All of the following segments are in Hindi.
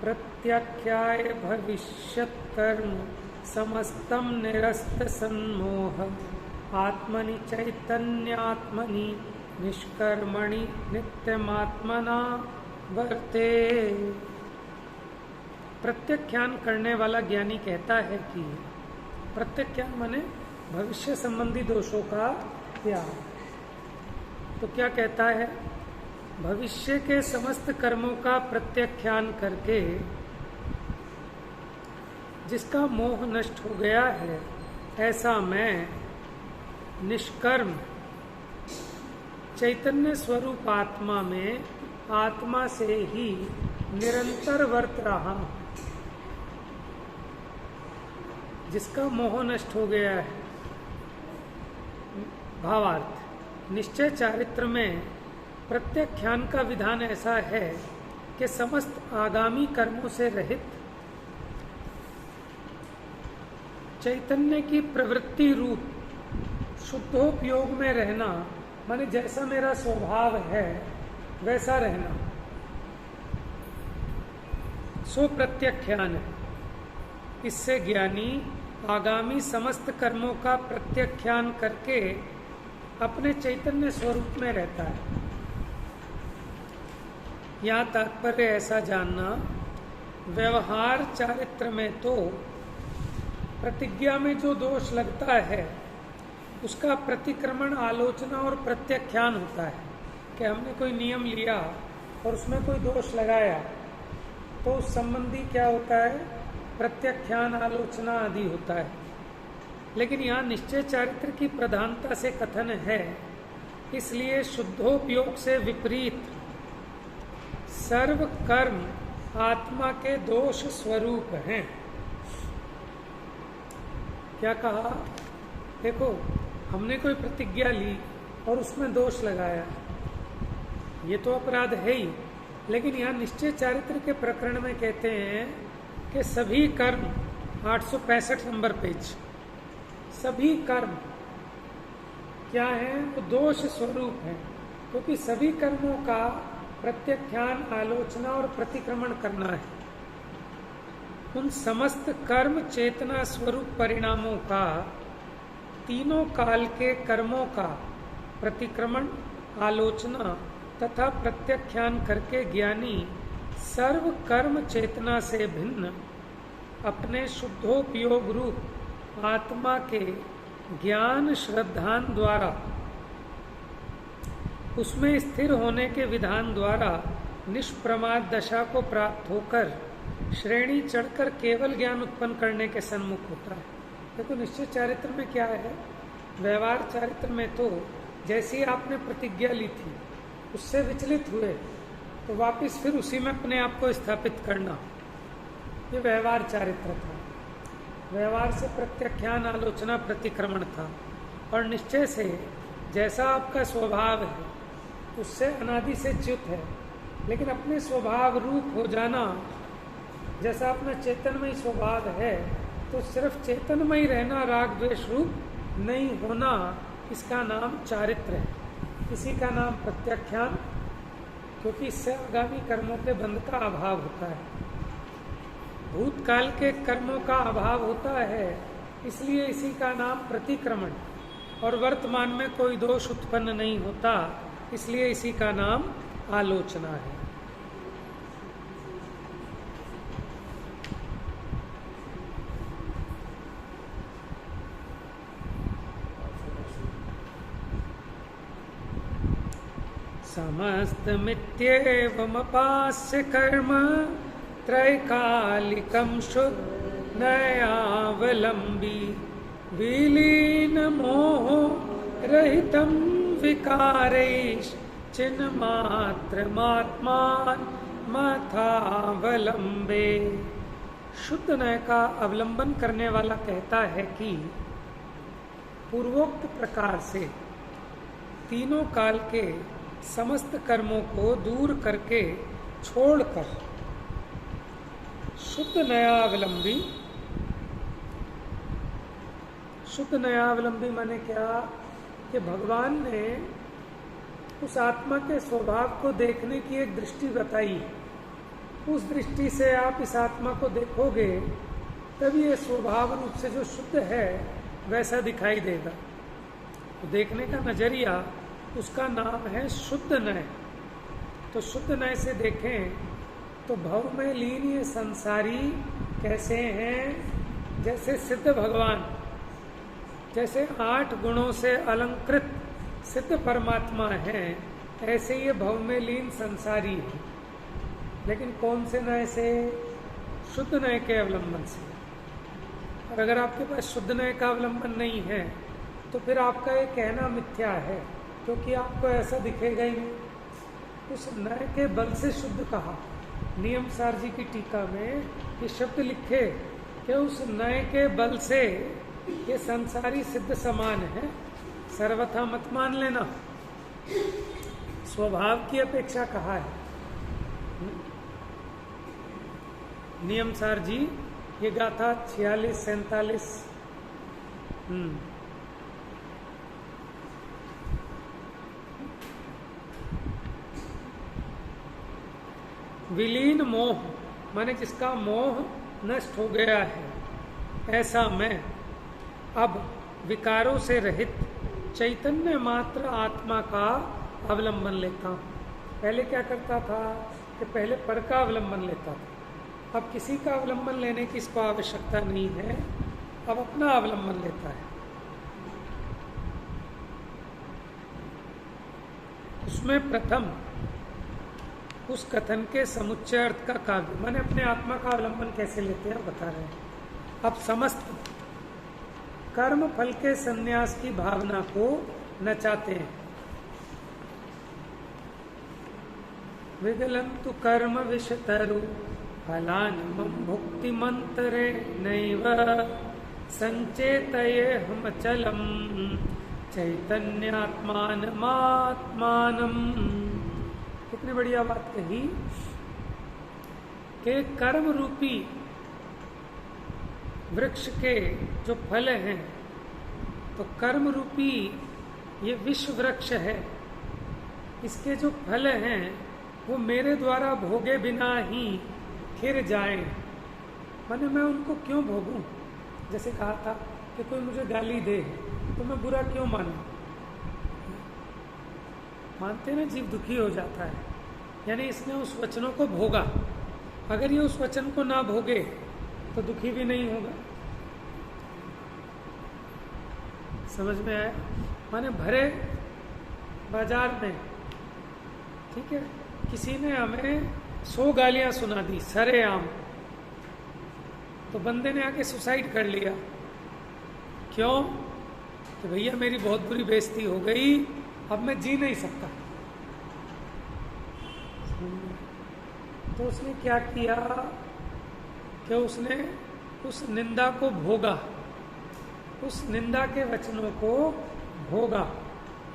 प्रत्याख्याय भविष्यत् कर्म समस्तम निरस्त सन्मोह आत्मनि चैतन्यात्मनि निष्कर्मणि नित्यमात्मना वर्ते। प्रत्याख्यान करने वाला ज्ञानी कहता है कि प्रत्याख्यान माने भविष्य संबंधी दोषों का त्याग। तो क्या कहता है? भविष्य के समस्त कर्मों का प्रत्याख्यान करके जिसका मोह नष्ट हो गया है, ऐसा मैं निष्कर्म चैतन्य स्वरूप आत्मा में आत्मा से ही निरंतर वर्त रहा हूं। जिसका मोह नष्ट हो गया है। भावार्थ, निश्चय चारित्र में प्रत्याख्यान का विधान ऐसा है कि समस्त आगामी कर्मों से रहित चैतन्य की प्रवृत्ति रूप शुद्धोपयोग में रहना, माने जैसा मेरा स्वभाव है वैसा रहना, सो प्रत्याख्यान है। इससे ज्ञानी आगामी समस्त कर्मों का प्रत्याख्यान करके अपने चैतन्य स्वरूप में रहता है। यहाँ तात्पर्य ऐसा जानना, व्यवहार चारित्र में तो प्रतिज्ञा में जो दोष लगता है उसका प्रतिक्रमण, आलोचना और प्रत्याख्यान होता है कि हमने कोई नियम लिया और उसमें कोई दोष लगाया तो उस संबंधी क्या होता है? प्रत्याख्यान, आलोचना आदि होता है। लेकिन यहाँ निश्चय चारित्र की प्रधानता से कथन है, इसलिए शुद्धोपयोग से विपरीत सर्व कर्म आत्मा के दोष स्वरूप हैं। क्या कहा? देखो, हमने कोई प्रतिज्ञा ली और उसमें दोष लगाया, ये तो अपराध है ही। लेकिन यहाँ निश्चय चारित्र के प्रकरण में कहते हैं कि सभी कर्म, 865 नंबर पेज, सभी कर्म क्या है? वो दोष स्वरूप है, क्योंकि सभी कर्मों का प्रत्याख्यान, आलोचना और प्रतिक्रमण करना है। उन समस्त कर्म चेतना स्वरूप परिणामों का तीनों काल के कर्मों का प्रतिक्रमण, आलोचना तथा प्रत्याख्यान करके ज्ञानी सर्व कर्म चेतना से भिन्न अपने शुद्धोपयोग रूप आत्मा के ज्ञान श्रद्धान द्वारा, उसमें स्थिर होने के विधान द्वारा निष्प्रमाद दशा को प्राप्त होकर श्रेणी चढ़कर केवल ज्ञान उत्पन्न करने के सन्मुख होता है। देखो, निश्चय चारित्र में क्या है? व्यवहार चारित्र में तो जैसी आपने प्रतिज्ञा ली थी उससे विचलित हुए तो वापस फिर उसी में अपने आप को स्थापित करना, ये व्यवहार चारित्र था। व्यवहार से प्रत्याख्यान, आलोचना, प्रतिक्रमण था। और निश्चय से जैसा आपका स्वभाव है उससे अनादि से च्युत है, लेकिन अपने स्वभाव रूप हो जाना, जैसा अपना चेतनमय स्वभाव है तो सिर्फ चेतनमय रहना, राग द्वेष रूप नहीं होना, इसका नाम चारित्र है। इसी का नाम प्रत्याख्यान, क्योंकि इससे आगामी कर्मों के बंध का अभाव होता है। भूतकाल के कर्मों का अभाव होता है, इसलिए इसी का नाम प्रतिक्रमण। और वर्तमान में कोई दोष उत्पन्न नहीं होता, इसलिए इसी का नाम आलोचना है। समस्तमित्येवमपास्य कर्म त्रैकालिकं शुद्ध नयावलंबी विलीन मोह रहितं विकारैश् चिन्मात्रमात्मानमथावलंबे। शुद्ध नय का अवलंबन करने वाला कहता है कि पूर्वोक्त प्रकार से तीनों काल के समस्त कर्मों को दूर करके छोड़कर शुद्ध नयावलंबी, शुद्ध नयावलंबी माने क्या? कि भगवान ने उस आत्मा के स्वभाव को देखने की एक दृष्टि बताई उस दृष्टि से आप इस आत्मा को देखोगे तभी ये स्वभाव रूप से जो शुद्ध है वैसा दिखाई देगा। तो देखने का नजरिया उसका नाम है शुद्ध नय। तो शुद्ध नय से देखें तो भव में लीन ये संसारी कैसे हैं, जैसे सिद्ध भगवान, जैसे 8 गुणों से अलंकृत सिद्ध परमात्मा है, ऐसे ये भव में लीन संसारी है। लेकिन कौन से नय से? शुद्ध नय के अवलंबन से। और अगर आपके पास शुद्ध नय का अवलंबन नहीं है तो फिर आपका ये कहना मिथ्या है, क्योंकि आपको ऐसा दिखेगा ही नहीं। उस नय के बल से शुद्ध कहा। नियम सार जी की टीका में ये शब्द लिखे कि उस नय के बल से ये संसारी सिद्ध समान है, सर्वथा मत मान लेना। स्वभाव की अपेक्षा कहा है नियम सार जी, ये गाथा 46-47। विलीन मोह माने जिसका मोह नष्ट हो गया है, ऐसा मैं अब विकारों से रहित चैतन्य मात्र आत्मा का अवलंबन लेता हूँ। पहले क्या करता था कि पहले पर का अवलंबन लेता था, अब किसी का अवलंबन लेने की इसको आवश्यकता नहीं है, अब अपना अवलंबन लेता है। उसमें प्रथम उस कथन के समुच्चय अर्थ का काव्य, माने अपने आत्मा का अवलंबन कैसे लेते हैं बता रहे हैं। अब समस्त कर्म फल के संन्यास की भावना को नचाते हैं। विगलंतु कर्म विशतरु फलानि मम भुक्ति मंतरे नैव संचेतये हम चलम चैतन्यात्मानमात्मानम। कितनी बढ़िया बात कही कि कर्म रूपी वृक्ष के जो फल हैं, तो कर्म रूपी ये विश्व वृक्ष है, इसके जो फल हैं वो मेरे द्वारा भोगे बिना ही खिर जाए। माने मैं उनको क्यों भोगूं? जैसे कहा था कि कोई मुझे गाली दे तो मैं बुरा क्यों मानूं? मानते ना, जीव दुखी हो जाता है। यानी इसने उस वचनों को भोगा, अगर ये उस वचन को ना भोगे तो दुखी भी नहीं होगा। समझ में आया? माने भरे बाजार में, ठीक है, किसी ने हमें 100 गालियां सुना दी सरेआम, तो बंदे ने आके सुसाइड कर लिया। क्यों? तो भैया मेरी बहुत बुरी बेइज्जती हो गई, अब मैं जी नहीं सकता। तो उसने क्या किया कि उसने उस निंदा को भोगा, उस निंदा के वचनों को भोगा,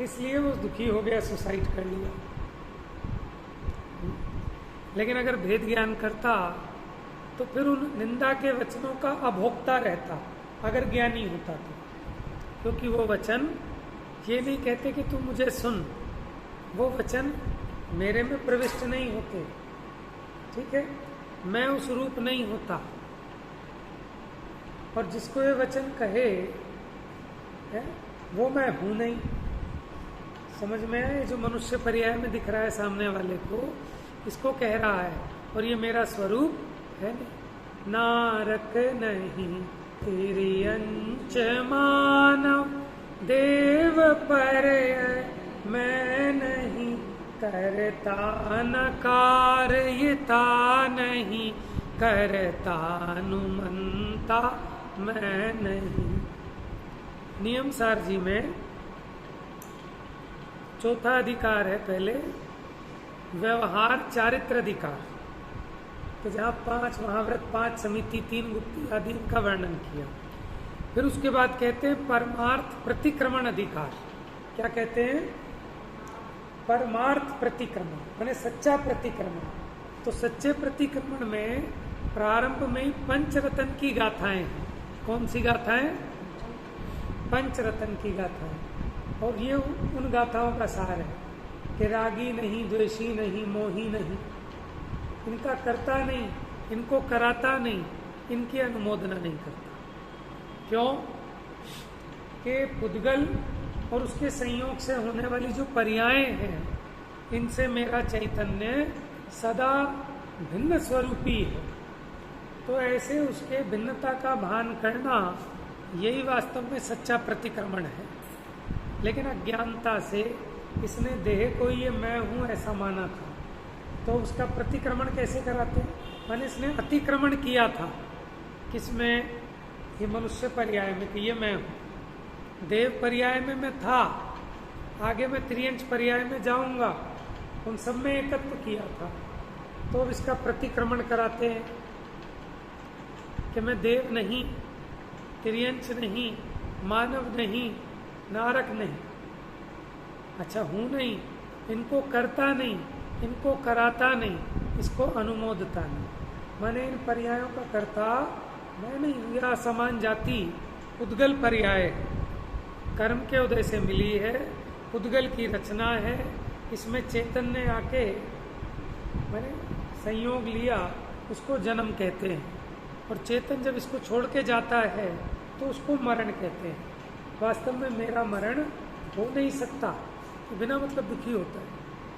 इसलिए वो दुखी हो गया, सुसाइड कर लिया। लेकिन अगर भेद ज्ञान करता तो फिर उन निंदा के वचनों का अभोक्ता रहता, अगर ज्ञानी होता तो। क्योंकि वो वचन ये नहीं कहते कि तू मुझे सुन, वो वचन मेरे में प्रविष्ट नहीं होते, ठीक है, मैं उस रूप नहीं होता। और जिसको ये वचन कहे है, वो मैं हूं नहीं। समझ में आया? जो मनुष्य पर्याय में दिख रहा है सामने वाले को, इसको कह रहा है, और ये मेरा स्वरूप है नहीं। नारक नहीं तेरी अंच मानव देव पर मैं नहीं करता नकारयता नहीं करता नुमंता मैं नहीं। नियम सार जी में चौथा अधिकार है, पहले व्यवहार चारित्र अधिकार, तो जहाँ 5 महाव्रत, 5 समिति, 3 गुप्ती आदि का वर्णन किया। फिर उसके बाद कहते हैं परमार्थ प्रतिक्रमण अधिकार। क्या कहते हैं? परमार्थ प्रतिक्रमण माने सच्चा प्रतिक्रमण। तो सच्चे प्रतिक्रमण में प्रारंभ में ही पंचरतन की गाथाएं हैं। कौन सी गाथाएं? पंचरतन की गाथाएं। और ये उन गाथाओं का सार है कि रागी नहीं, द्वेषी नहीं, मोही नहीं, इनका करता नहीं, इनको कराता नहीं, इनकी अनुमोदना नहीं करता। क्यों? कि पुद्गल और उसके संयोग से होने वाली जो पर्यायें हैं, इनसे मेरा चैतन्य सदा भिन्न स्वरूपी है। तो ऐसे उसके भिन्नता का भान करना, यही वास्तव में सच्चा प्रतिक्रमण है। लेकिन अज्ञानता से इसने देह को ये मैं हूं ऐसा माना था, तो उसका प्रतिक्रमण कैसे कराते हैं? माने इसने अतिक्रमण किया था किसमें? ये मनुष्य पर्याय में कि ये मैं हूं। देव पर्याय में मैं था, आगे मैं त्रियंच पर्याय में जाऊंगा, उन सब में एकत्व किया था। तो अब इसका प्रतिक्रमण कराते हैं कि मैं देव नहीं, त्रियंच नहीं, मानव नहीं, नारक नहीं, अच्छा हूं नहीं, इनको करता नहीं, इनको कराता नहीं, इसको अनुमोदता नहीं। माने इन पर्यायों का कर्ता मैं नहीं हूं। यह असमान जाति पुद्गल पर्याय है, कर्म के उदय से मिली है, पुद्गल की रचना है। इसमें चैतन्य आके मैंने संयोग लिया, उसको जन्म कहते हैं। और चेतन जब इसको छोड़ के जाता है तो उसको मरण कहते हैं। वास्तव में मेरा मरण हो नहीं सकता, तो बिना मतलब दुखी होता है।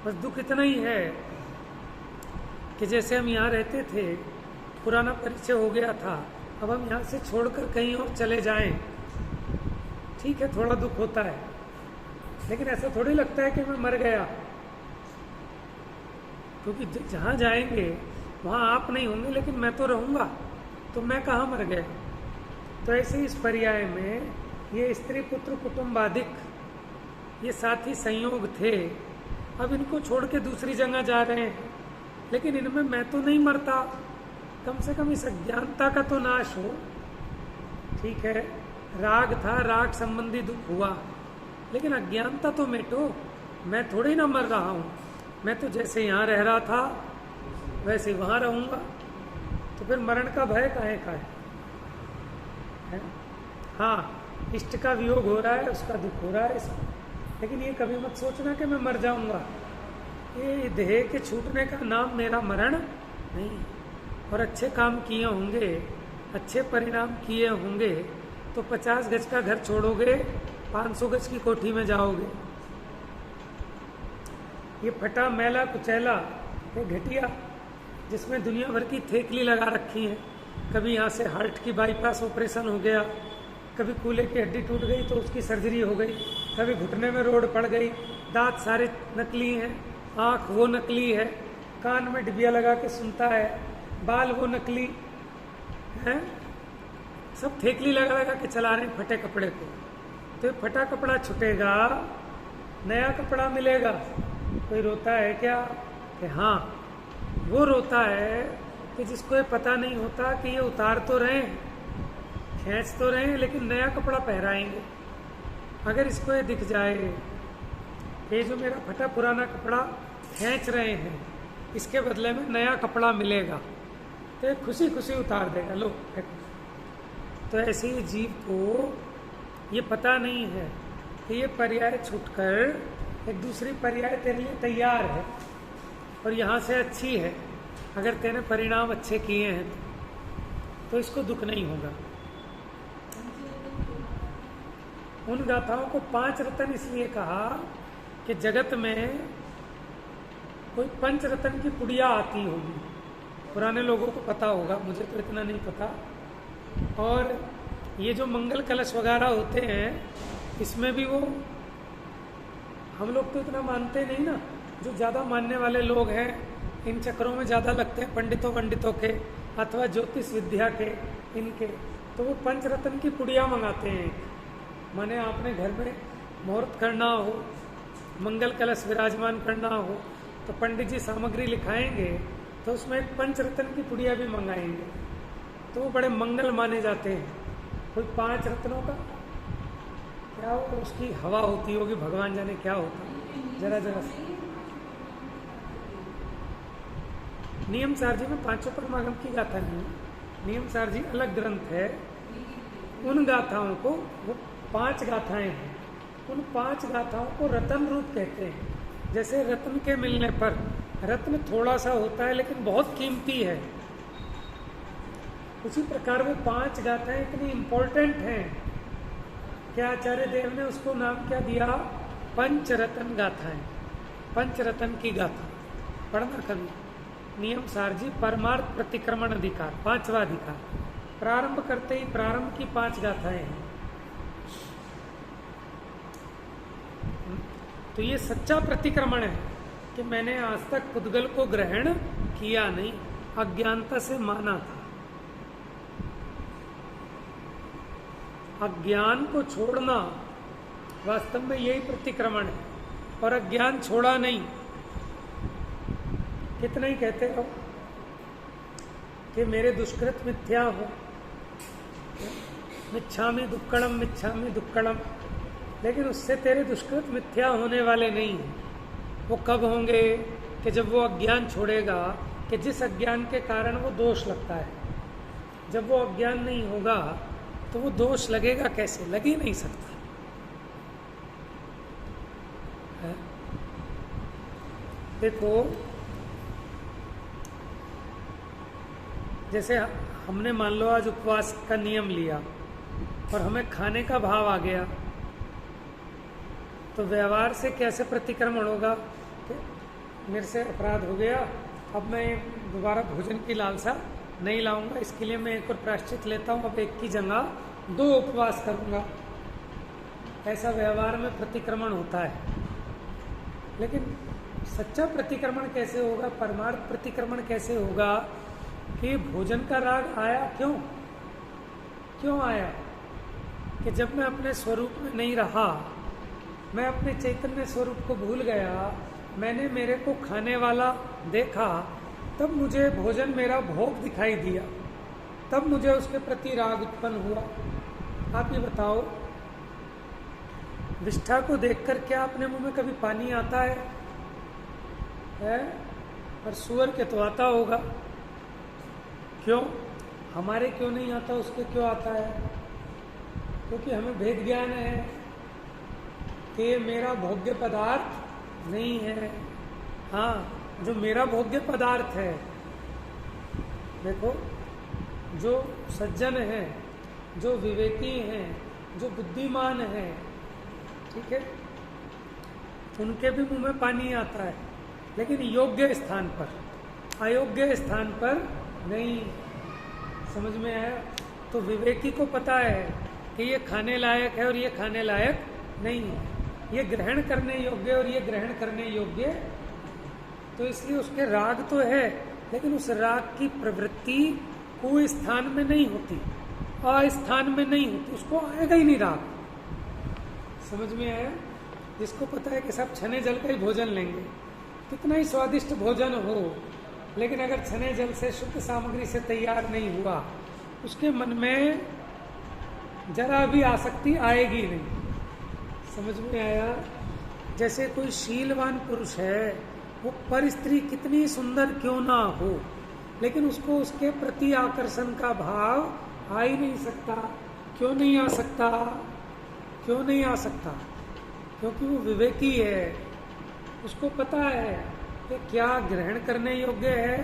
बस दुख इतना ही है कि जैसे हम यहाँ रहते थे, पुराना परिचय हो गया था, अब हम यहाँ से छोड़कर कहीं और चले जाएं, ठीक है थोड़ा दुख होता है, लेकिन ऐसा थोड़ी लगता है कि मैं मर गया। क्योंकि जहाँ जाएंगे वहाँ आप नहीं होंगे, लेकिन मैं तो रहूँगा, तो मैं कहाँ मर गया। तो ऐसे इस पर्याय में ये स्त्री पुत्र कुटुंबादिक ये साथी संयोग थे, अब इनको छोड़ के दूसरी जगह जा रहे हैं, लेकिन इनमें मैं तो नहीं मरता। कम से कम इस अज्ञानता का तो नाश हो। ठीक है, राग था, राग संबंधी दुख हुआ, लेकिन अज्ञानता तो मिटो। मैं थोड़ी ना मर रहा हूँ, मैं तो जैसे यहाँ रह रहा था वैसे वहाँ रहूँगा, तो फिर मरण का भय काहे का है? हाँ, इष्ट का वियोग हो रहा है, उसका दुख हो रहा है इसको, लेकिन ये कभी मत सोचना कि मैं मर जाऊँगा। ये देह के छूटने का नाम मेरा मरण नहीं। और अच्छे काम किए होंगे, अच्छे परिणाम किए होंगे, तो 50 गज का घर छोड़ोगे, 500 गज की कोठी में जाओगे। ये फटा मैला कुचैला, ये घटिया, जिसमें दुनिया भर की थेकली लगा रखी है। कभी यहाँ से हार्ट की बाईपास ऑपरेशन हो गया, कभी कूल्हे की हड्डी टूट गई तो उसकी सर्जरी हो गई, कभी घुटने में रोड पड़ गई, दांत सारे नकली हैं, आँख वो नकली है, कान में डिबिया लगा के सुनता है, बाल वो नकली हैं, सब थेकली लगा लगा के चला रहे हैं फटे कपड़े को। तो ये फटा कपड़ा छुटेगा, नया कपड़ा मिलेगा। कोई रोता है क्या? कि हाँ, वो रोता है कि जिसको ये पता नहीं होता कि ये उतार तो रहे हैं, खींच तो रहे हैं, लेकिन नया कपड़ा पहराएंगे। अगर इसको ये दिख जाए ये जो मेरा फटा पुराना कपड़ा खींच रहे हैं, इसके बदले में नया कपड़ा मिलेगा, तो ये खुशी खुशी उतार देगा। लो, तो ऐसे ही जीव को ये पता नहीं है कि ये पर्याय छूटकर एक दूसरी पर्याय तेरे लिए तैयार है और यहाँ से अच्छी है। अगर तेने परिणाम अच्छे किए हैं तो इसको दुख नहीं होगा। उन गाथाओं को 5 रत्न इसलिए कहा कि जगत में कोई 5 रत्न की पुड़िया आती होगी। पुराने लोगों को पता होगा, मुझे तो इतना नहीं पता। और ये जो मंगल कलश वगैरह होते हैं, इसमें भी वो, हम लोग तो इतना मानते नहीं ना, जो ज़्यादा मानने वाले लोग हैं इन चक्रों में ज़्यादा लगते हैं, पंडितों के अथवा ज्योतिष विद्या के, इनके, तो वो 5 रत्न की पुड़िया मंगाते हैं। माने आपने घर में मुहूर्त करना हो, मंगल कलश विराजमान करना हो, तो पंडित जी सामग्री लिखाएंगे, तो उसमें एक 5 रत्न की पुड़िया भी मंगाएंगे, तो वो बड़े मंगल माने जाते हैं। कोई 5 रत्नों का क्या हो, उसकी हवा होती होगी, भगवान जाने क्या होता। जरा नियम सार जी में 5 परमागम की गाथा नहीं, नियम सार जी अलग ग्रंथ है। उन गाथाओं को, वो 5 गाथाएं हैं, उन 5 गाथाओं को रतन रूप कहते हैं। जैसे रत्न के मिलने पर रत्न थोड़ा सा होता है लेकिन बहुत कीमती है। उसी प्रकार वो 5 गाथाएं इतनी इंपॉर्टेंट हैं कि आचार्य देव ने उसको नाम क्या दिया? पंचरत्न गाथाएं। पंचरत्न की गाथा पढ़ना कभी। नियम सारजी परमार्थ प्रतिक्रमण अधिकार, 5वां अधिकार। प्रारंभ करते ही प्रारंभ की 5 गाथाएं हैं। तो ये सच्चा प्रतिक्रमण है कि मैंने आज तक पुद्गल को ग्रहण किया नहीं, अज्ञानता से माना था। अज्ञान को छोड़ना वास्तव में यही प्रतिक्रमण है, और अज्ञान छोड़ा नहीं। कितना ही कहते हो कि मेरे दुष्कृत मिथ्या हो, मिच्छामि दुक्कड़म मिच्छामि दुक्कड़म, लेकिन उससे तेरे दुष्कृत मिथ्या होने वाले नहीं हैं। वो कब होंगे? कि जब वो अज्ञान छोड़ेगा, कि जिस अज्ञान के कारण वो दोष लगता है। जब वो अज्ञान नहीं होगा तो वो दोष लगेगा कैसे? लग ही नहीं सकता है? देखो, जैसे हमने मान लो आज उपवास का नियम लिया और हमें खाने का भाव आ गया, तो व्यवहार से कैसे प्रतिक्रमण होगा? तो मेरे से अपराध हो गया, अब मैं दोबारा भोजन की लालसा नहीं लाऊंगा, इसके लिए मैं एक और प्रायश्चित लेता हूँ, अब एक की जगह 2 उपवास करूंगा। ऐसा व्यवहार में प्रतिक्रमण होता है। लेकिन सच्चा प्रतिक्रमण कैसे होगा? परमार्थ प्रतिक्रमण कैसे होगा? कि भोजन का राग आया क्यों आया? कि जब मैं अपने स्वरूप में नहीं रहा, मैं अपने चैतन्य स्वरूप को भूल गया, मैंने मेरे को खाने वाला देखा, तब मुझे भोजन मेरा भोग दिखाई दिया, तब मुझे उसके प्रति राग उत्पन्न हुआ। आप ये बताओ, विष्ठा को देखकर क्या अपने मुंह में कभी पानी आता है? और सुअर के तो आता होगा। क्यों? हमारे क्यों नहीं आता, उसके क्यों आता है? क्योंकि हमें भेद ज्ञान है कि मेरा भोग्य पदार्थ नहीं है। हाँ, जो मेरा भोग्य पदार्थ है, देखो, जो सज्जन हैं, जो विवेकी हैं, जो बुद्धिमान हैं, ठीक है, उनके भी मुंह में पानी आता है, लेकिन योग्य स्थान पर, अयोग्य स्थान पर नहीं। समझ में आया? तो विवेकी को पता है कि ये खाने लायक है और ये खाने लायक नहीं है, ये ग्रहण करने योग्य और ये ग्रहण करने योग्य। तो इसलिए उसके राग तो है, लेकिन उस राग की प्रवृत्ति कोई स्थान में नहीं होती, अस्थान में नहीं होती, उसको आएगा ही नहीं राग। समझ में आया? जिसको पता है कि सब छने जल का ही भोजन लेंगे, कितना ही स्वादिष्ट भोजन हो, लेकिन अगर छने जल से शुद्ध सामग्री से तैयार नहीं हुआ, उसके मन में जरा भी आसक्ति आएगी नहीं। समझ में आया? जैसे कोई शीलवान पुरुष है, वो पर स्त्री कितनी सुंदर क्यों ना हो, लेकिन उसको उसके प्रति आकर्षण का भाव आ ही नहीं सकता। क्यों नहीं आ सकता? क्यों नहीं आ सकता? क्योंकि वो विवेकी है, उसको पता है कि क्या ग्रहण करने योग्य है,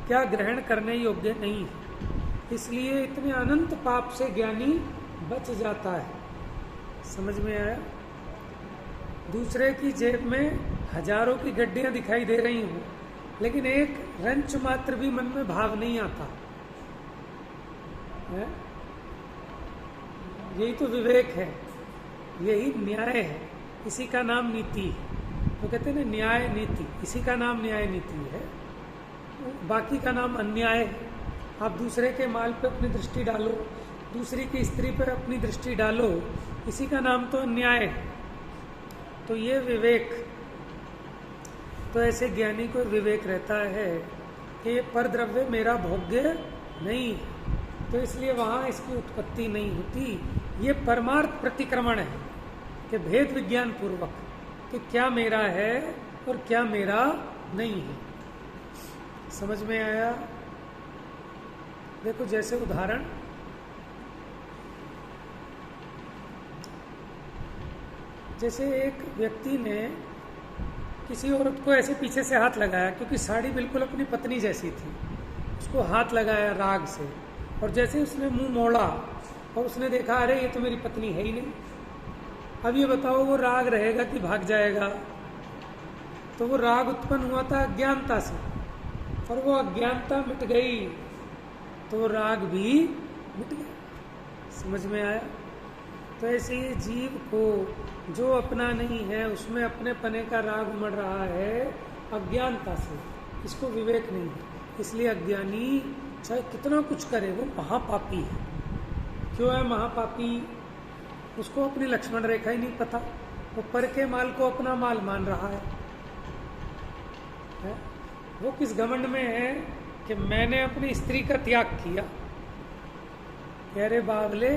क्या ग्रहण करने योग्य नहीं है। इसलिए इतने अनंत पाप से ज्ञानी बच जाता है। समझ में आया? दूसरे की जेब में हजारों की गड्डियां दिखाई दे रही हूं, लेकिन एक रंच मात्र भी मन में भाव नहीं आता है? यही तो विवेक है, यही न्याय है, इसी का नाम नीति है। तो कहते हैं ना, न्याय नीति, इसी का नाम न्याय नीति है, बाकी का नाम अन्याय है। आप दूसरे के माल पे अपनी दृष्टि डालो, दूसरी की स्त्री पर अपनी दृष्टि डालो, इसी का नाम तो अन्याय है। तो ये विवेक, तो ऐसे ज्ञानी को विवेक रहता है कि ये पर द्रव्य मेरा भोग्य नहीं है, तो इसलिए वहां इसकी उत्पत्ति नहीं होती। ये परमार्थ प्रतिक्रमण है कि भेद विज्ञान पूर्वक कि क्या मेरा है और क्या मेरा नहीं है। समझ में आया? देखो, जैसे उदाहरण, जैसे एक व्यक्ति ने किसी औरत को ऐसे पीछे से हाथ लगाया, क्योंकि साड़ी बिल्कुल अपनी पत्नी जैसी थी, उसको हाथ लगाया राग से, और जैसे उसने मुंह मोड़ा और उसने देखा अरे ये तो मेरी पत्नी है ही नहीं, अब ये बताओ वो राग रहेगा कि भाग जाएगा? तो वो राग उत्पन्न हुआ था अज्ञानता से, और वो अज्ञानता मिट गई तो वो राग भी मिट गया। समझ में आया? तो ऐसे ही जीव को जो अपना नहीं है उसमें अपने पने का राग उमड़ रहा है अज्ञानता से, इसको विवेक नहीं है। इसलिए अज्ञानी चाहे कितना कुछ करे वो महापापी है। क्यों है महापापी? उसको अपनी लक्ष्मण रेखा ही नहीं पता, वो पर के माल को अपना माल मान रहा है? वो किस घमंड में है कि मैंने अपनी स्त्री का त्याग किया। अरे बावले,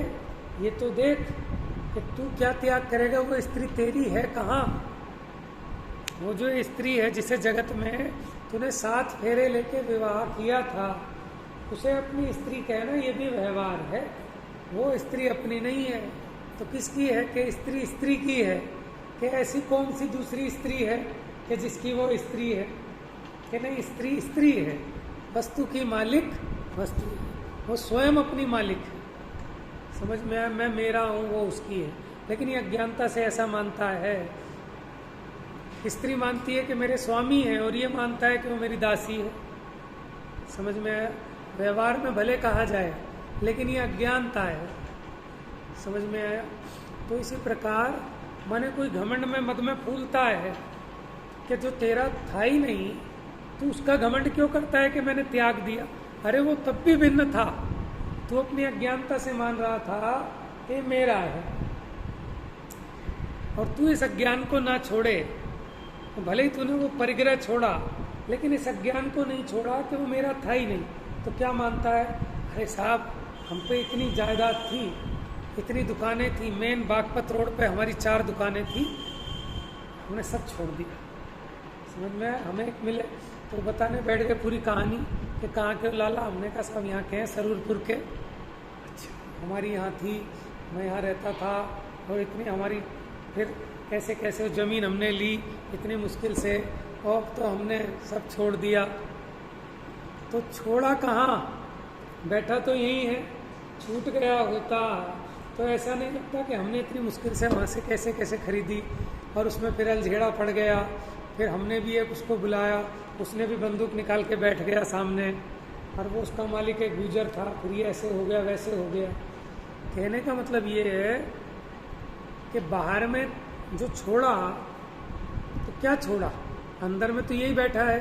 ये तो देख कि तू क्या त्याग करेगा, वो स्त्री तेरी है कहाँ? वो जो स्त्री है जिसे जगत में तूने 7 फेरे लेके विवाह किया था, उसे अपनी स्त्री कहना ये भी व्यवहार है। वो स्त्री अपनी नहीं है तो किसकी है? कि स्त्री स्त्री की है। कि ऐसी कौन सी दूसरी स्त्री है कि जिसकी वो स्त्री है? कि नहीं, स्त्री स्त्री है, वस्तु की मालिक वस्तु है, वो स्वयं अपनी मालिक है। समझ में आया? मैं मेरा हूँ, वो उसकी है। लेकिन ये अज्ञानता से ऐसा मानता है। स्त्री मानती है कि मेरे स्वामी है और ये मानता है कि वो मेरी दासी है। समझ में आया? व्यवहार में भले कहा जाए लेकिन ये अज्ञानता है। समझ में आया? तो इसी प्रकार माने कोई घमंड में मद में फूलता है कि जो तेरा था ही नहीं, तू उसका घमंड क्यों करता है कि मैंने त्याग दिया? अरे वो तब भी भिन्न था, तू अपनी अज्ञानता से मान रहा था कि मेरा है। और तू इस अज्ञान को ना छोड़े, तो भले ही तूने वो परिग्रह छोड़ा लेकिन इस अज्ञान को नहीं छोड़ा कि वो मेरा था ही नहीं। तो क्या मानता है? अरे साहब, हम पे इतनी जायदाद थी, इतनी दुकानें थी, मेन बागपत रोड पे हमारी 4 दुकानें थी, हमने सब छोड़ दिया। समझ में आया? हमें एक मिले तो बताने बैठ गए पूरी कहानी कि कहाँ के लाला? हमने कहा सब यहाँ के हैं, सरूरपुर के। अच्छा, हमारी यहाँ थी, मैं यहाँ रहता था, और इतनी हमारी, फिर कैसे कैसे ज़मीन हमने ली इतनी मुश्किल से, और तो हमने सब छोड़ दिया। तो छोड़ा कहाँ? बैठा तो यहीं है। छूट गया होता तो ऐसा नहीं लगता कि हमने इतनी मुश्किल से वहाँ से कैसे कैसे खरीदी, और उसमें फिर अलझेड़ा पड़ गया। फिर हमने भी एक उसको बुलाया, उसने भी बंदूक निकाल के बैठ गया सामने, और वो उसका मालिक एक गुजर था, फिर ये ऐसे हो गया वैसे हो गया। कहने का मतलब ये है कि बाहर में जो छोड़ा तो क्या छोड़ा? अंदर में तो यही बैठा है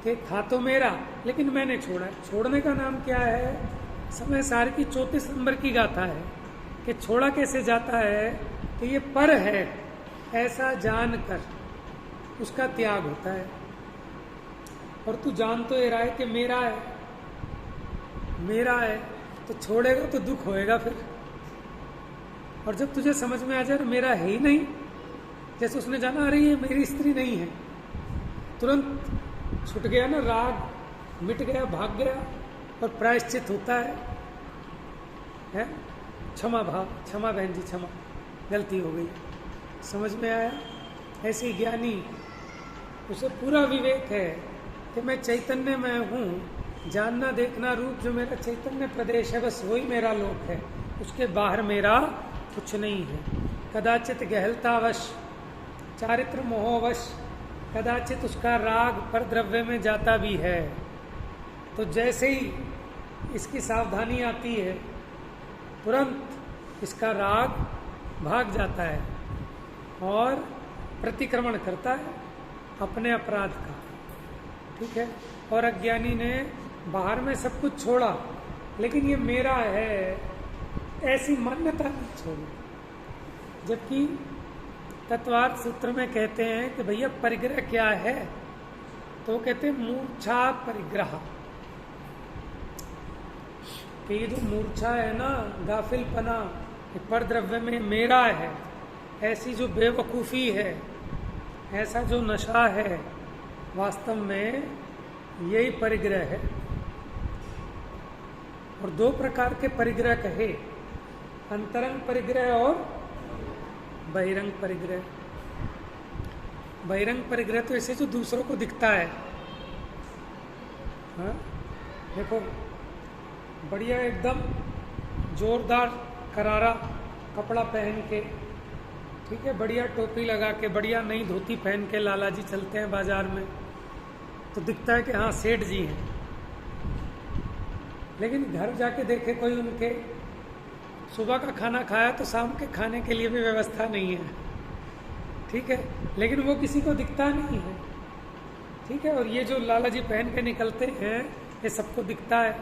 कि था तो मेरा लेकिन मैंने छोड़ा। छोड़ने का नाम क्या है? समय सार की 34 नंबर की गाथा है कि छोड़ा कैसे जाता है कि ये पर है ऐसा जानकर उसका त्याग होता है। और तू जान तो ये रहा है कि मेरा है, मेरा है, तो छोड़ेगा तो दुख होएगा फिर। और जब तुझे समझ में आ जाए मेरा है ही नहीं, जैसे उसने जाना अरे ये मेरी स्त्री नहीं है, तुरंत छूट गया ना, राग मिट गया, भाग गया, और प्रायश्चित होता है? क्षमा भाव, क्षमा बहन जी, क्षमा, गलती हो गई। समझ में आया? ऐसे ज्ञानी, उसे पूरा विवेक है कि मैं चैतन्य में हूँ, जानना देखना रूप जो मेरा चैतन्य प्रदेश है, बस वही मेरा लोक है, उसके बाहर मेरा कुछ नहीं है। कदाचित गहलतावश, चारित्र मोहवश, कदाचित उसका राग पर द्रव्य में जाता भी है। तो जैसे ही इसकी सावधानी आती है तुरंत इसका राग भाग जाता है और प्रतिक्रमण करता है अपने अपराध का। ठीक है? और अज्ञानी ने बाहर में सब कुछ छोड़ा लेकिन ये मेरा है ऐसी मान्यता नहीं छोड़ी। जबकि तत्वार्थ सूत्र में कहते हैं कि भैया परिग्रह क्या है, तो वो कहते हैं मूर्छा परिग्रह। कि ये जो मूर्छा है ना, गाफिलपना, पर द्रव्य में मेरा है, ऐसी जो बेवकूफ़ी है, ऐसा जो नशा है, वास्तव में यही परिग्रह है। और 2 प्रकार के परिग्रह कहे, अंतरंग परिग्रह और बहिरंग परिग्रह। बहिरंग परिग्रह तो ऐसे जो दूसरों को दिखता है। हाँ, देखो बढ़िया एकदम जोरदार करारा कपड़ा पहन के, ठीक है, बढ़िया टोपी लगा के, बढ़िया नई धोती पहन के लाला जी चलते हैं बाजार में, तो दिखता है कि हाँ सेठ जी हैं। लेकिन घर जाके देखे कोई, उनके सुबह का खाना खाया तो शाम के खाने के लिए भी व्यवस्था नहीं है, ठीक है, लेकिन वो किसी को दिखता नहीं है, ठीक है। और ये जो लाला जी पहन के निकलते हैं ये सबको दिखता है।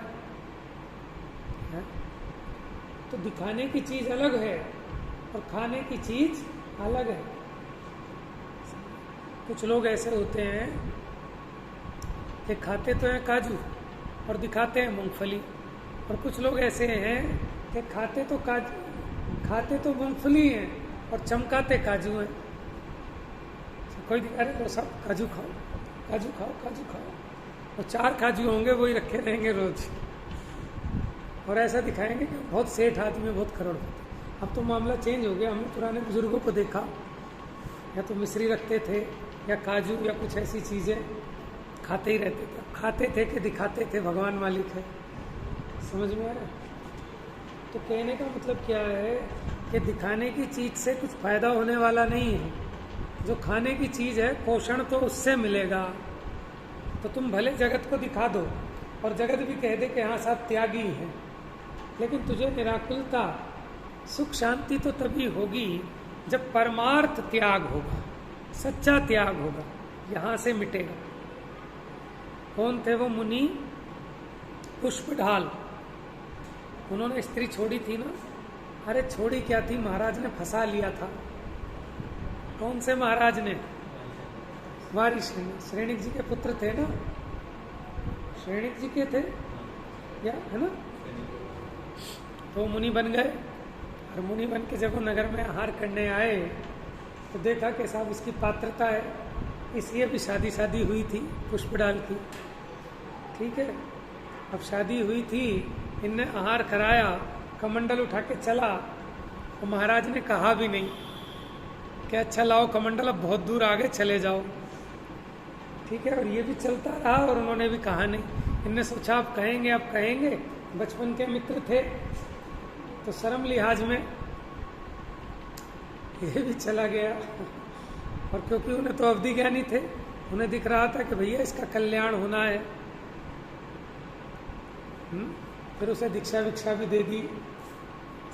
तो दिखाने की चीज अलग है और खाने की चीज अलग है। कुछ लोग ऐसे होते हैं कि खाते तो हैं काजू और दिखाते हैं मूंगफली, और कुछ लोग ऐसे हैं कि खाते तो मूंगफली हैं और चमकाते काजू हैं। कोई दिखा रहे तो सब काजू खाओ, काजू खाओ, काजू खाओ, और 4 काजू होंगे वही रखे रहेंगे रोज, और ऐसा दिखाएंगे कि बहुत सेठ आदमी, बहुत करोड़पति। अब तो मामला चेंज हो गया। हमने पुराने बुजुर्गों को देखा, या तो मिश्री रखते थे या काजू या कुछ ऐसी चीज़ें खाते ही रहते थे, खाते थे कि दिखाते थे भगवान मालिक है। समझ में आ रहा है? तो कहने का मतलब क्या है कि दिखाने की चीज़ से कुछ फायदा होने वाला नहीं है। जो खाने की चीज़ है पोषण तो उससे मिलेगा। तो तुम भले जगत को दिखा दो और जगत भी कह दे कि हाँ साहब त्यागी है, लेकिन तुझे निराकुलता सुख शांति तो तभी होगी जब परमार्थ त्याग होगा, सच्चा त्याग होगा, यहां से मिटेगा। कौन थे वो मुनि? पुष्पढाल। उन्होंने स्त्री छोड़ी थी ना। अरे छोड़ी क्या थी, महाराज ने फंसा लिया था। कौन से महाराज ने? वारी श्रेणिक जी के पुत्र थे ना, श्रेणिक जी के थे या, है ना? तो मुनि बन गए, और मुनि बन के जब वो नगर में आहार करने आए तो देखा कि साहब इसकी पात्रता है, इसलिए भी शादी हुई थी पुष्पडाल की, ठीक है। अब शादी हुई थी, इनने आहार कराया, कमंडल उठा के चला, और महाराज ने कहा भी नहीं कि अच्छा लाओ कमंडल, अब बहुत दूर आगे चले जाओ, ठीक है। और ये भी चलता रहा और उन्होंने भी कहा नहीं। इनने सोचा आप कहेंगे, बचपन के मित्र थे तो शर्म लिहाज में ये भी चला गया। और क्योंकि उन्हें तो अवधि ज्ञानी थे, उन्हें दिख रहा था कि भैया इसका कल्याण होना है। फिर उसे दीक्षा विक्षा भी दे दी,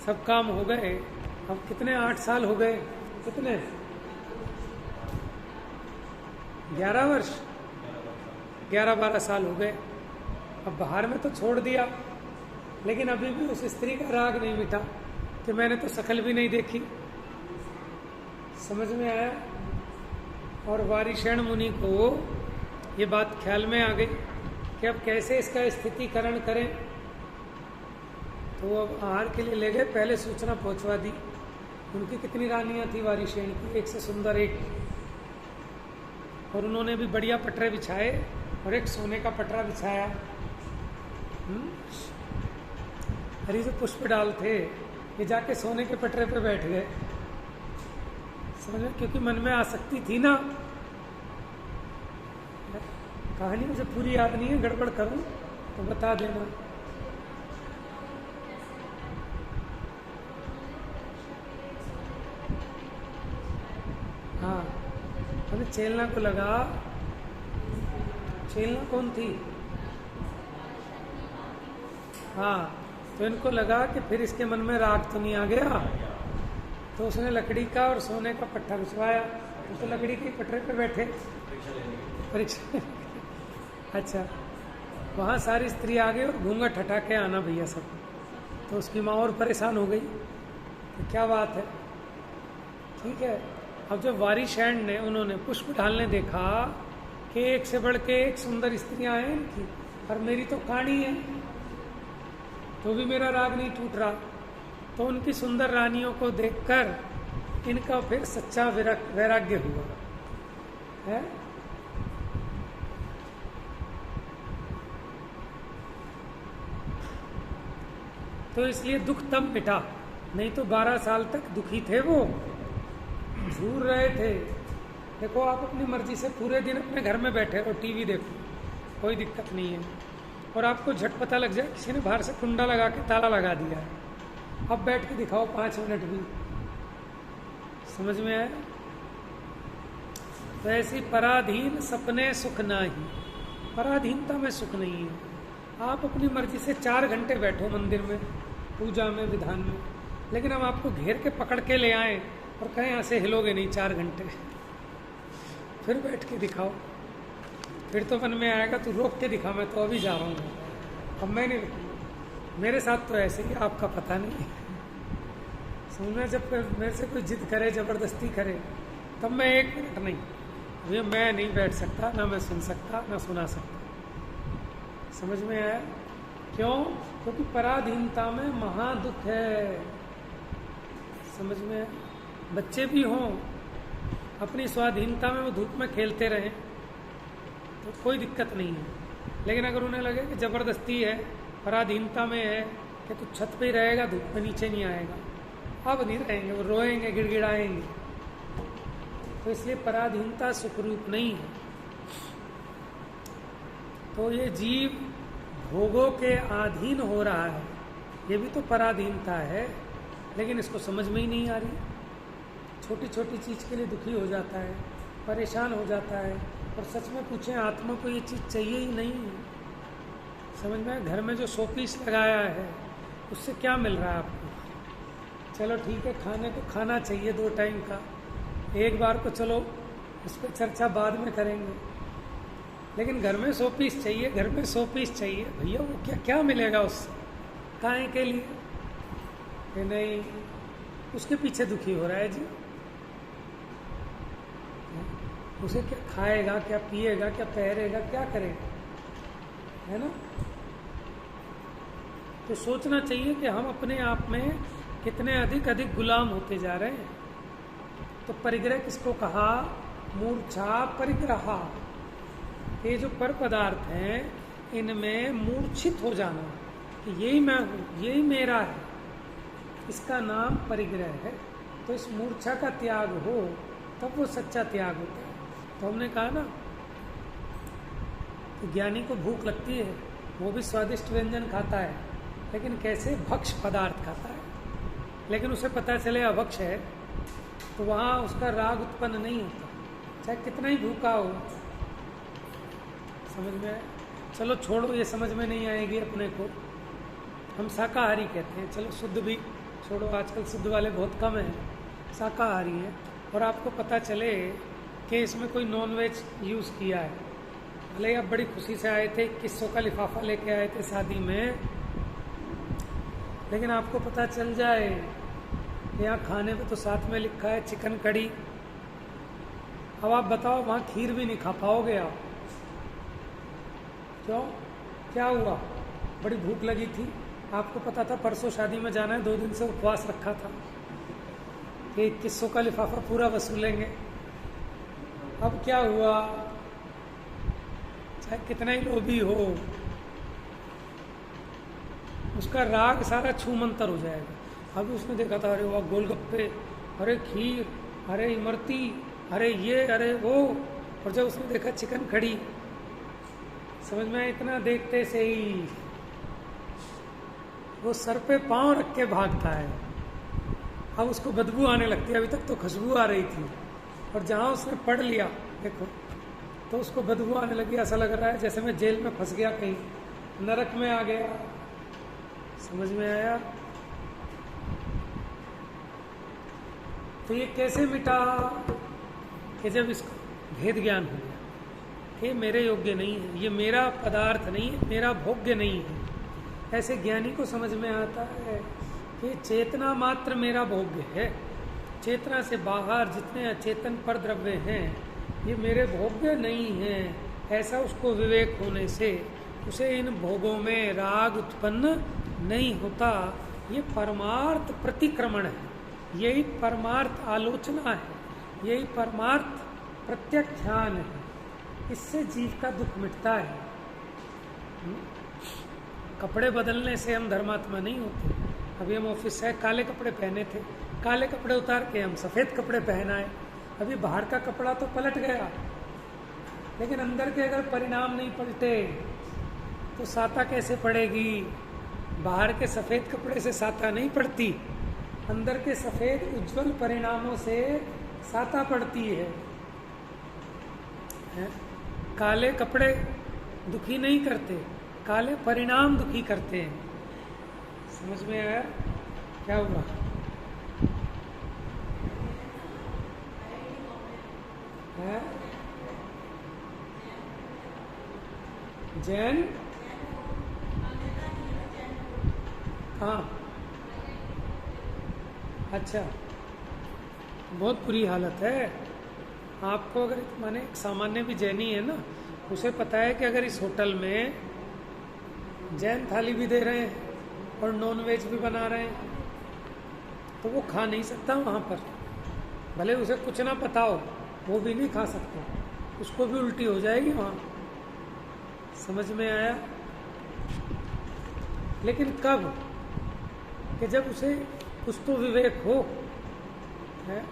सब काम हो गए। अब कितने 8 साल हो गए, कितने 11 वर्ष, 11-12 साल हो गए। अब बाहर में तो छोड़ दिया, लेकिन अभी भी उस स्त्री का राग नहीं मिटा कि मैंने तो शकल भी नहीं देखी। समझ में आया? और वारिशेण मुनि को ये बात ख्याल में आ गई कि अब कैसे इसका स्थितिकरण करें। तो वो अब आहार के लिए ले गए, पहले सूचना पहुंचवा दी। उनकी कितनी रानियां थी वारिशेण की, एक से सुंदर एक। और उन्होंने भी बढ़िया पटरे बिछाए, और एक सोने का पटरा बिछाया। अरे जो पुष्पडाल थे ये जाके सोने के पटरे पे बैठ गए, समझ में? क्योंकि मन में आसक्ति थी ना। कहानी मुझे पूरी याद नहीं है, गड़बड़ करूं तो बता देना। हाँ, अभी चेलना को लगा, चेलना कौन थी? हाँ, तो इनको लगा कि फिर इसके मन में राग तो नहीं आ गया, तो उसने लकड़ी का और सोने का पट्टा बिछवाया। तो लकड़ी के पटरे पे बैठे परीक्षा। अच्छा, वहाँ सारी स्त्री आ गई और घूंघट हटा के आना भैया सब। तो उसकी माँ और परेशान हो गई कि क्या बात है, ठीक है। अब जब वारिशेण ने, उन्होंने पुष्पढाल ने देखा कि एक से बढ़ के एक सुंदर स्त्रियां हैं इनकी, और मेरी तो काणी है, तो भी मेरा राग नहीं टूट रहा। तो उनकी सुंदर रानियों को देखकर इनका फिर सच्चा वैराग्य हुआ है। तो इसलिए दुख तब मिटा, नहीं तो 12 साल तक दुखी थे वो, झूर रहे थे देखो आप अपनी मर्जी से पूरे दिन अपने घर में बैठे और टीवी देखो, कोई दिक्कत नहीं है, और आपको झट पता लग जाए किसी ने बाहर से कुंडा लगा के ताला लगा दिया है, अब बैठ के दिखाओ 5 मिनट भी, समझ में आया? तो ऐसी पराधीन सपने सुख नाही, पराधीनता में सुख नहीं है। आप अपनी मर्जी से 4 घंटे बैठो मंदिर में, पूजा में, विधान में, लेकिन हम आपको घेर के पकड़ के ले आए और कहें यहाँ से हिलोगे नहीं 4 घंटे, फिर बैठ के दिखाओ, फिर तो मन में आएगा तू रोक के दिखा, मैं तो अभी जा रहा हूँ, अब मैं नहीं रुकूंगा। मेरे साथ तो ऐसे ही, आपका पता नहीं। सुनना, जब मेरे से कोई जिद करे, ज़बरदस्ती करे, तब मैं 1 मिनट नहीं, भैया मैं नहीं बैठ सकता, ना मैं सुन सकता, ना सुना सकता। समझ में आया? क्यों? क्योंकि पराधीनता में महादुख है। समझ में आया? बच्चे भी हों, अपनी स्वाधीनता में वो धूप में खेलते रहें तो कोई दिक्कत नहीं है, लेकिन अगर उन्हें लगे कि ज़बरदस्ती है, पराधीनता में है कि तू छत पे ही रहेगा, धूप में नीचे नहीं आएगा, अब नहीं रहेंगे, वो रोएंगे, गिड़गिड़ाएंगे। तो इसलिए पराधीनता सुखरूप नहीं है। तो ये जीव भोगों के अधीन हो रहा है, ये भी तो पराधीनता है, लेकिन इसको समझ में ही नहीं आ रही। छोटी छोटी चीज़ के लिए दुखी हो जाता है, परेशान हो जाता है, और सच में पूछें आत्मा को ये चीज़ चाहिए ही नहीं। समझ में? घर में जो शोपीस लगाया है उससे क्या मिल रहा है आपको? चलो ठीक है, खाने को खाना चाहिए 2 टाइम का, एक बार को चलो उस पर चर्चा बाद में करेंगे, लेकिन घर में शोपीस चाहिए, घर में शोपीस चाहिए, भैया वो क्या क्या मिलेगा उससे? काहे के लिए? कि नहीं, उसके पीछे दुखी हो रहा है जी। उसे क्या खाएगा, क्या पिएगा, क्या पहरेगा, क्या करेगा, है ना? तो सोचना चाहिए कि हम अपने आप में कितने अधिक गुलाम होते जा रहे हैं। तो परिग्रह किसको कहा? मूर्छा परिग्रहा। ये जो पर पदार्थ हैं, इनमें मूर्छित हो जाना कि यही मैं हूँ, यही मेरा है, इसका नाम परिग्रह है। तो इस मूर्छा का त्याग हो तब वो सच्चा त्याग होता है। तो हमने कहा ना कि ज्ञानी को भूख लगती है, वो भी स्वादिष्ट व्यंजन खाता है, लेकिन कैसे? भक्ष पदार्थ खाता है। लेकिन उसे पता चले अभक्ष है तो वहाँ उसका राग उत्पन्न नहीं होता, चाहे कितना ही भूखा हो। समझ में आए? चलो छोड़ो, ये समझ में नहीं आएगी अपने को, हम शाकाहारी कहते हैं, चलो शुद्ध भी छोड़ो, आजकल शुद्ध वाले बहुत कम हैं, शाकाहारी हैं, और आपको पता चले कि इसमें कोई नॉन वेज यूज़ किया है, भले आप बड़ी खुशी से आए थे, 2100 का लिफाफा लेके आए थे शादी में, लेकिन आपको पता चल जाए कि यहाँ खाने पे तो साथ में लिखा है चिकन कड़ी, अब आप बताओ वहाँ खीर भी नहीं खा पाओगे आप। क्यों? क्या हुआ? बड़ी भूख लगी थी, आपको पता था परसों शादी में जाना है, 2 दिन से उपवास रखा था कि 2100 का लिफाफा पूरा वसूलेंगे। अब क्या हुआ? चाहे कितना ही लोभी हो, उसका राग सारा छूमंतर हो जाएगा। अभी उसने देखा था, अरे वाह गोलगप्पे, अरे खीर, अरे इमरती, अरे ये, अरे वो, और जब उसने देखा चिकन कड़ी, समझ में इतना देखते से ही वो सर पे पांव रख के भागता है। अब उसको बदबू आने लगती है, अभी तक तो खुशबू आ रही थी, और जहाँ उसने पढ़ लिया देखो तो उसको बदबू आने लगी, ऐसा लग रहा है जैसे मैं जेल में फंस गया, कहीं नरक में आ गया। समझ में आया? तो ये कैसे मिटा? कि जब इसको भेद ज्ञान हो गया कि मेरे योग्य नहीं है, ये मेरा पदार्थ नहीं है, मेरा भोग्य नहीं है। ऐसे ज्ञानी को समझ में आता है कि चेतना मात्र मेरा भोग्य है, चेतना से बाहर जितने अचेतन पर द्रव्य हैं ये मेरे भोग्य नहीं हैं। ऐसा उसको विवेक होने से उसे इन भोगों में राग उत्पन्न नहीं होता। ये परमार्थ प्रतिक्रमण है, यही परमार्थ आलोचना है, यही परमार्थ प्रत्याख्यान है। इससे जीव का दुख मिटता है। कपड़े बदलने से हम धर्मात्मा नहीं होते। अभी हम ऑफिस से काले कपड़े पहने थे, काले कपड़े उतार के हम सफ़ेद कपड़े पहनाए, अभी बाहर का कपड़ा तो पलट गया, लेकिन अंदर के अगर परिणाम नहीं पलटे तो साता कैसे पड़ेगी? बाहर के सफेद कपड़े से साता नहीं पड़ती, अंदर के सफेद उज्जवल परिणामों से साता पड़ती है? काले कपड़े दुखी नहीं करते, काले परिणाम दुखी करते हैं। समझ में आया क्या हुआ? है जैन हाँ, अच्छा, बहुत बुरी हालत है। आपको अगर माने एक सामान्य भी जैनी है ना, उसे पता है कि अगर इस होटल में जैन थाली भी दे रहे हैं और नॉन वेज भी बना रहे हैं तो वो खा नहीं सकता वहाँ पर, भले उसे कुछ ना पता हो, वो भी नहीं खा सकता, उसको भी उल्टी हो जाएगी वहाँ। समझ में आया? लेकिन कब? कि जब उसे कुछ तो विवेक हो, है?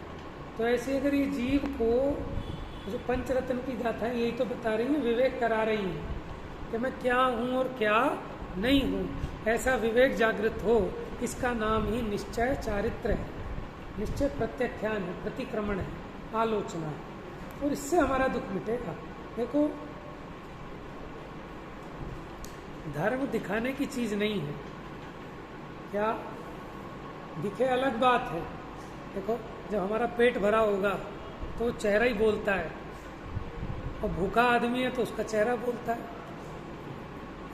तो ऐसे अगर ये जीव को जो पंचरत्न की गाथा है यही तो बता रही है, विवेक करा रही है कि मैं क्या हूँ और क्या नहीं हूँ, ऐसा विवेक जागृत हो, इसका नाम ही निश्चय चारित्र है। निश्चय प्रत्याख्यान है, प्रतिक्रमण है, आलोचना है, और इससे हमारा दुख मिटेगा। देखो, धर्म दिखाने की चीज नहीं है, क्या दिखे अलग बात है। देखो, जब हमारा पेट भरा होगा तो चेहरा ही बोलता है, और भूखा आदमी है तो उसका चेहरा बोलता है।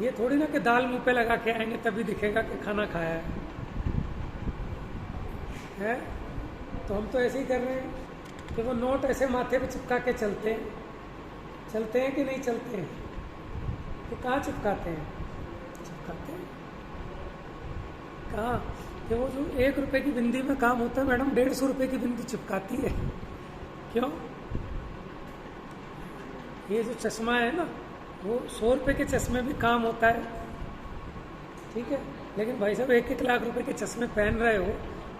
ये थोड़ी ना कि दाल मुंह पे लगा के आएंगे तभी दिखेगा कि खाना खाया है? तो हम तो ऐसे ही कर रहे हैं कि वो नोट ऐसे माथे पे चिपका के चलते हैं कि नहीं चलते हैं? तो कहाँ चिपकाते हैं? चिपकाते हैं कहाँ? कि वो जो 1 रुपए की बिंदी में काम होता है, मैडम 150 रुपए की बिंदी चिपकाती है। क्यों? ये जो चश्मा है ना, वो 100 रुपए के चश्मे भी काम होता है, ठीक है, लेकिन भाई साहब 1-1 लाख रुपए के चश्मे पहन रहे हो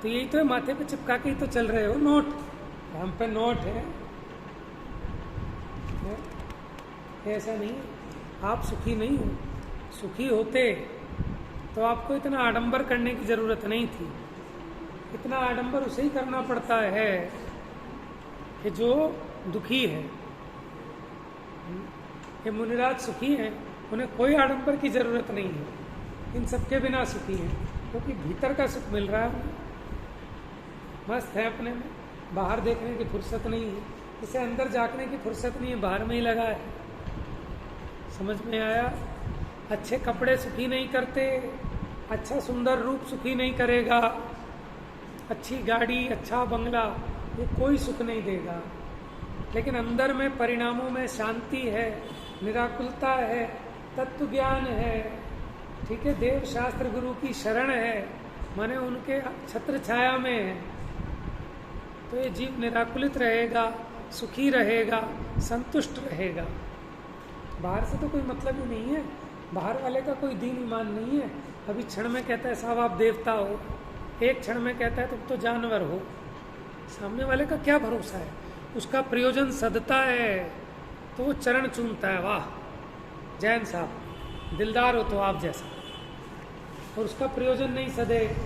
तो यही तो है, माथे पे चिपका के ही तो चल रहे हो। नोट हम पे नोट है? ऐसा नहीं, आप सुखी नहीं हो। सुखी होते तो आपको इतना आडंबर करने की जरूरत नहीं थी। इतना आडंबर उसे ही करना पड़ता है कि जो दुखी है। ये मुनिराज सुखी हैं, उन्हें कोई आडंबर की जरूरत नहीं है, इन सबके बिना सुखी हैं, क्योंकि भीतर का सुख मिल रहा है उन्हें। मस्त है अपने में, बाहर देखने की फुर्सत नहीं है, इसे अंदर झांकने की फुर्सत नहीं है, बाहर में ही लगा है। समझ में आया? अच्छे कपड़े सुखी नहीं करते, अच्छा सुंदर रूप सुखी नहीं करेगा, अच्छी गाड़ी, अच्छा बंगला, ये कोई सुख नहीं देगा। लेकिन अंदर में परिणामों में शांति है, निराकुलता है, तत्व ज्ञान है, ठीक है, देव शास्त्र गुरु की शरण है, माने उनके छत्र छाया में है, तो ये जीव निराकुलित रहेगा, सुखी रहेगा, संतुष्ट रहेगा। बाहर से तो कोई मतलब ही नहीं है, बाहर वाले का कोई दीन ईमान नहीं है। अभी क्षण में कहता है साहब आप देवता हो, एक क्षण में कहता है तुम तो जानवर हो। सामने वाले का क्या भरोसा है? उसका प्रयोजन सदता है तो वो चरण चूमता है, वाह जैन साहब दिलदार हो तो आप जैसा। और उसका प्रयोजन नहीं सदे,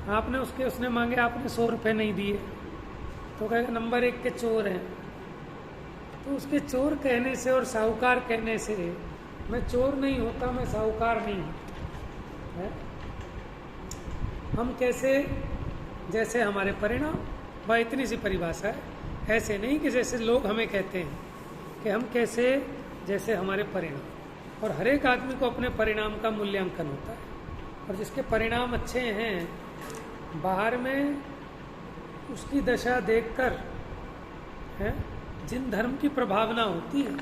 आपने उसने मांगे, आपने 100 रुपये नहीं दिए तो कहेगा नंबर 1 के चोर हैं। तो उसके चोर कहने से और साहूकार कहने से मैं चोर नहीं होता, मैं साहूकार नहीं हूँ। हम कैसे? जैसे हमारे परिणाम, वह इतनी सी परिभाषा है। ऐसे नहीं कि जैसे लोग हमें कहते हैं कि हम कैसे, जैसे हमारे परिणाम। और हर एक आदमी को अपने परिणाम का मूल्यांकन होता है, और जिसके परिणाम अच्छे हैं, बाहर में उसकी दशा देखकर है जिन धर्म की प्रभावना होती है,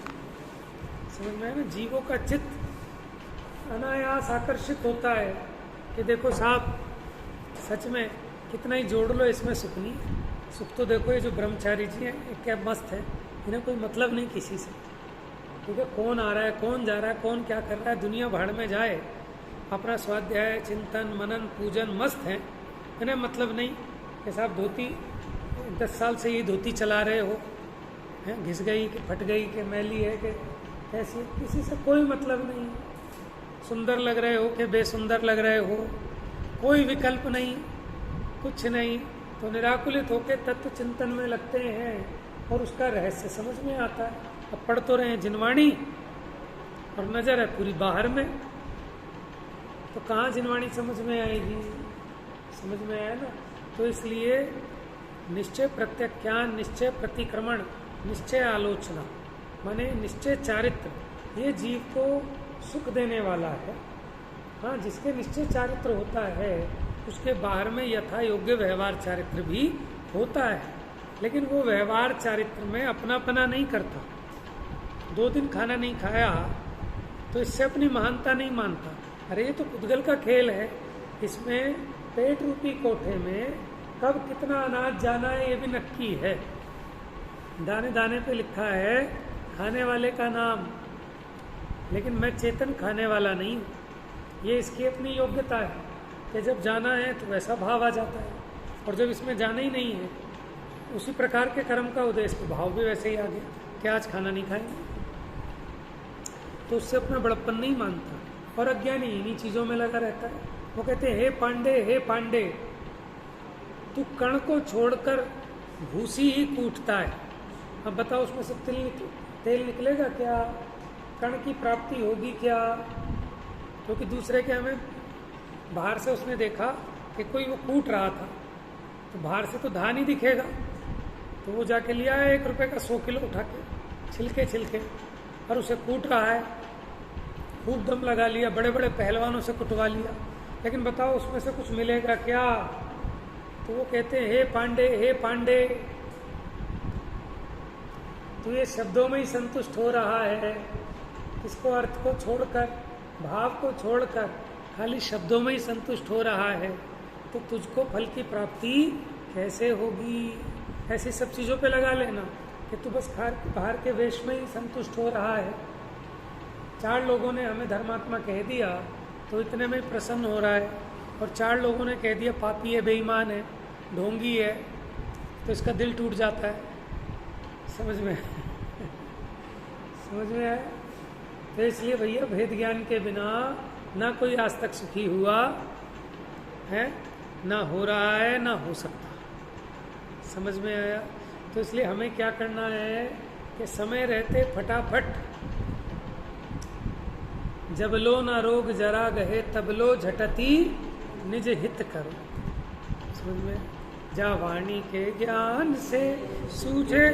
समझ में है ना, जीवों का चित्त अनायास आकर्षित होता है कि देखो साहब सच में कितना ही जोड़ लो, इसमें सुख नहीं है। सुख तो देखो ये जो ब्रह्मचारी जी हैं, क्या मस्त है, इन्हें कोई मतलब नहीं किसी से, क्योंकि कौन आ रहा है, कौन जा रहा है, कौन क्या कर रहा है, दुनिया भाड़ में जाए, अपना स्वाध्याय, चिंतन, मनन, पूजन मस्त है, इन्हें मतलब नहीं कि साहब धोती 10 साल से ये धोती चला रहे हो, हैं, घिस गई कि फट गई कि मैली है कि कैसी, किसी से कोई मतलब नहीं। सुंदर लग रहे हो कि बेसुंदर लग रहे हो, कोई विकल्प नहीं, कुछ नहीं। तो निराकुलित होकर तत्व चिंतन में लगते हैं और उसका रहस्य समझ में आता है। अब पढ़ तो रहे हैं जिनवाणी और नजर है पूरी बाहर में, तो कहाँ जिनवाणी समझ में आएगी? समझ में आया ना। तो इसलिए निश्चय प्रत्याख्यान, निश्चय प्रतिक्रमण, निश्चय आलोचना, माने निश्चय चारित्र, ये जीव को सुख देने वाला है। हाँ, जिसके निश्चय चारित्र होता है उसके बाहर में यथा योग्य व्यवहार चारित्र भी होता है, लेकिन वो व्यवहार चारित्र में अपनापना नहीं करता। 2 दिन खाना नहीं खाया तो इससे अपनी महानता नहीं मानता। अरे ये तो पुद्गल का खेल है, इसमें पेट रूपी कोठे में कब कितना अनाज जाना है ये भी नक्की है। दाने दाने पे लिखा है खाने वाले का नाम, लेकिन मैं चेतन खाने वाला नहीं हूँ। ये इसकी अपनी योग्यता है कि जब जाना है तो वैसा भाव आ जाता है, और जब इसमें जाना ही नहीं है उसी प्रकार के कर्म का उद्देश्य, तो भाव भी वैसे ही आ गया कि आज खाना नहीं खाएंगे। तो उससे अपना बड़प्पन नहीं मानता, और अज्ञानी इन्हीं चीज़ों में लगा रहता है। वो कहते हैं हे पांडे तू कण को छोड़कर भूसी ही कूटता है। अब बताओ उसमें से तेल निकलेगा क्या? कण की प्राप्ति होगी क्या? क्योंकि दूसरे के हमें बाहर से उसने देखा कि कोई वो कूट रहा था, तो बाहर से तो धान ही दिखेगा, तो वो जाके लिया है 1 रुपए का 100 किलो उठा के छिलके और उसे कूट रहा है, खूब दम लगा लिया, बड़े बड़े पहलवानों से कुटवा लिया, लेकिन बताओ उसमें से कुछ मिलेगा क्या? तो वो कहते हैं हे पांडे तो ये शब्दों में ही संतुष्ट हो रहा है, इसको अर्थ को छोड़कर, भाव को छोड़कर खाली शब्दों में ही संतुष्ट हो रहा है, तो तुझको फल की प्राप्ति कैसे होगी? ऐसी सब चीज़ों पे लगा लेना कि तू बस बाहर के वेश में ही संतुष्ट हो रहा है। 4 लोगों ने हमें धर्मात्मा कह दिया तो इतने में प्रसन्न हो रहा है, और 4 लोगों ने कह दिया पापी है, बेईमान है, ढोंगी है, तो इसका दिल टूट जाता है। समझ में समझ में आया? तो इसलिए भैया भेद ज्ञान के बिना ना कोई आज तक सुखी हुआ है, ना हो रहा है, ना हो सकता। समझ में आया? तो इसलिए हमें क्या करना है कि समय रहते फटाफट जब लो ना रोग जरा गहे तब लो झटती निज हित करो। समझ में? जा वाणी के ज्ञान से सूझे